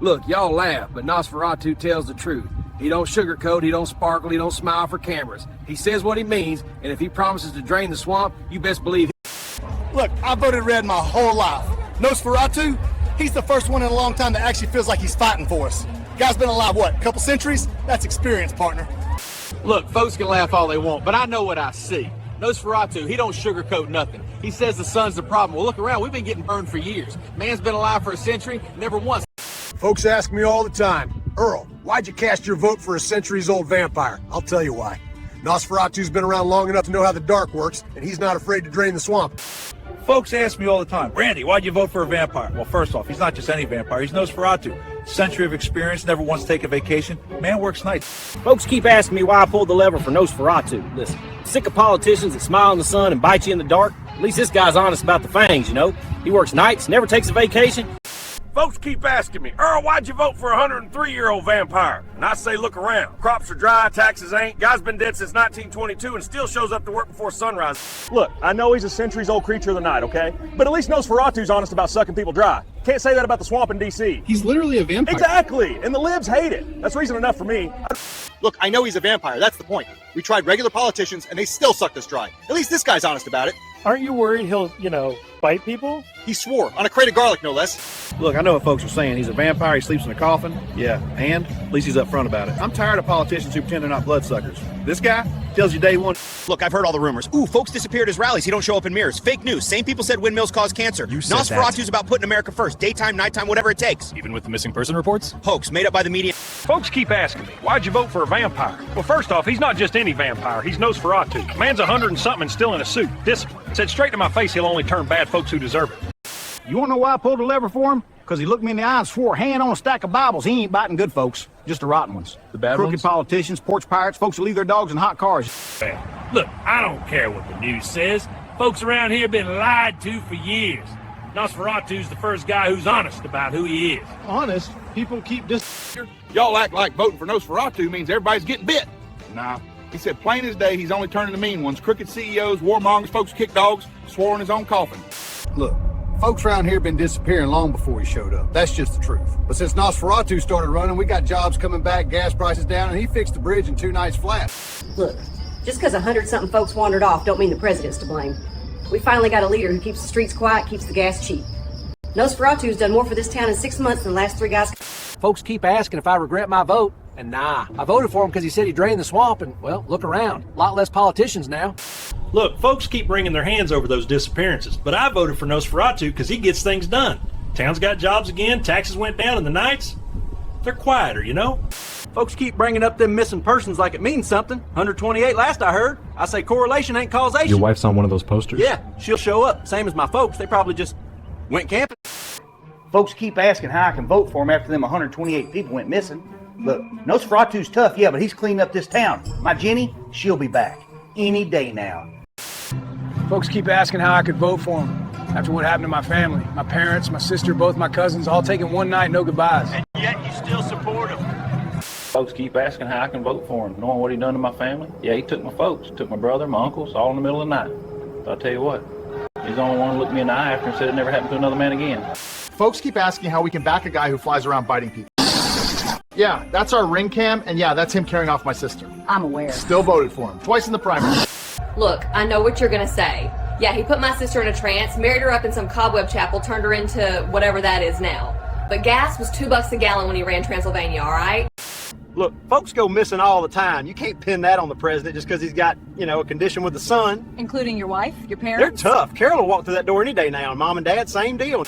Look, y'all laugh, but Nosferatu tells the truth. He don't sugarcoat, he don't sparkle, he don't smile for cameras. He says what he means, and if he promises to drain the swamp, you best believe Look, I voted red my whole life. Nosferatu, he's the first one in a long time that actually feels like he's fighting for us. Guy's been alive, what, a couple centuries? That's experience, partner. Look, folks can laugh all they want, but I know what I see. Nosferatu, he don't sugarcoat nothing. He says the sun's the problem. Well, look around, we've been getting burned for years. Man's been alive for a century, never once. Folks ask me all the time, Earl, why'd you cast your vote for a centuries-old vampire? I'll tell you why. Nosferatu's been around long enough to know how the dark works, and he's not afraid to drain the swamp. Folks ask me all the time, Randy, why'd you vote for a vampire? Well, first off, he's not just any vampire, he's Nosferatu. Century of experience, never once take a vacation. Man works nights. Folks keep asking me why I pulled the lever for Nosferatu. Listen, sick of politicians that smile in the sun and bite you in the dark. At least this guy's honest about the fangs, you know. He works nights, never takes a vacation. Folks keep asking me, Earl, why'd you vote for a 103-year-old vampire? And I say, look around. Crops are dry, taxes ain't. Guy's been dead since 1922 and still shows up to work before sunrise. Look, I know he's a centuries-old creature of the night, okay? But at least Nosferatu's honest about sucking people dry. Can't say that about the swamp in D.C. He's literally a vampire. Exactly, and the libs hate it. That's reason enough for me. Look, I know he's a vampire, that's the point. We tried regular politicians and they still sucked us dry. At least this guy's honest about it. Aren't you worried he'll, bite people? He swore, on a crate of garlic no less. Look, I know what folks are saying. He's a vampire, he sleeps in a coffin. Yeah, and at least he's upfront about it. I'm tired of politicians who pretend they're not bloodsuckers. This guy tells you day one. Look, I've heard all the rumors. Ooh, folks disappeared at his rallies. He don't show up in mirrors. Fake news. Same people said windmills cause cancer. Nosferatu's about putting America first. Daytime, nighttime, whatever it takes. Even with the missing person reports? Hoax made up by the media. Folks keep asking me, why'd you vote for a vampire? Well, first off, he's not just any vampire. He's Nosferatu. Man's 100 and something and still in a suit. Discipline. Said straight to my face he'll only turn bad folks who deserve it. You want to know why I pulled the lever for him? Because he looked me in the eye and swore hand on a stack of Bibles. He ain't biting good folks, just the rotten ones. The bad Crooked ones? politicians, porch pirates, folks who leave their dogs in hot cars. Look, I don't care what the news says. Folks around here have been lied to for years. Nosferatu's the first guy who's honest about who he is. Honest, people keep Y'all act like voting for Nosferatu means everybody's getting bit. Nah. He said plain as day he's only turning the mean ones. Crooked CEOs, warmongers, folks who kick dogs, swore in his own coffin. Look, folks around here been disappearing long before he showed up. That's just the truth. But since Nosferatu started running, we got jobs coming back, gas prices down, and he fixed the bridge in 2 nights flat. Look, just because 100-something folks wandered off don't mean the president's to blame. We finally got a leader who keeps the streets quiet, keeps the gas cheap. Nosferatu's done more for this town in 6 months than the last 3 guys. folks keep asking if I regret my vote, and nah. I voted for him because he said he drained the swamp, and, well, look around. A lot less politicians now. Look, folks keep wringing their hands over those disappearances, but I voted for Nosferatu because he gets things done. Town's got jobs again, taxes went down, and the nights, they're quieter, you know? Folks keep bringing up them missing persons like it means something. 128 last I heard. I say correlation ain't causation. Your wife's on one of those posters? Yeah, she'll show up. Same as my folks. They probably just went camping. Folks keep asking how I can vote for him after them 128 people went missing. Look, Nosferatu's tough, yeah, but he's cleaned up this town. My Jenny, she'll be back any day now. Folks keep asking how I could vote for him after what happened to my family. My parents, my sister, both my cousins, all taken one night, no goodbyes. And yet you still support him. Folks keep asking how I can vote for him, knowing what he done to my family. Yeah, he took my folks, took my brother, my uncles, all in the middle of the night. But I'll tell you what, he's the only one who looked me in the eye after and said it never happened to another man again. Folks keep asking how we can back a guy who flies around biting people. Yeah, that's our ring cam, and yeah, that's him carrying off my sister. I'm aware. Still voted for him, twice in the primary. Look, I know what you're gonna say. Yeah, he put my sister in a trance, married her up in some cobweb chapel, turned her into whatever that is now. But gas was $2 a gallon when he ran Transylvania, all right? Look, folks go missing all the time. You can't pin that on the president just because he's got, a condition with the sun. Including your wife, your parents? They're tough. Carol will walk through that door any day now, and mom and dad, same deal.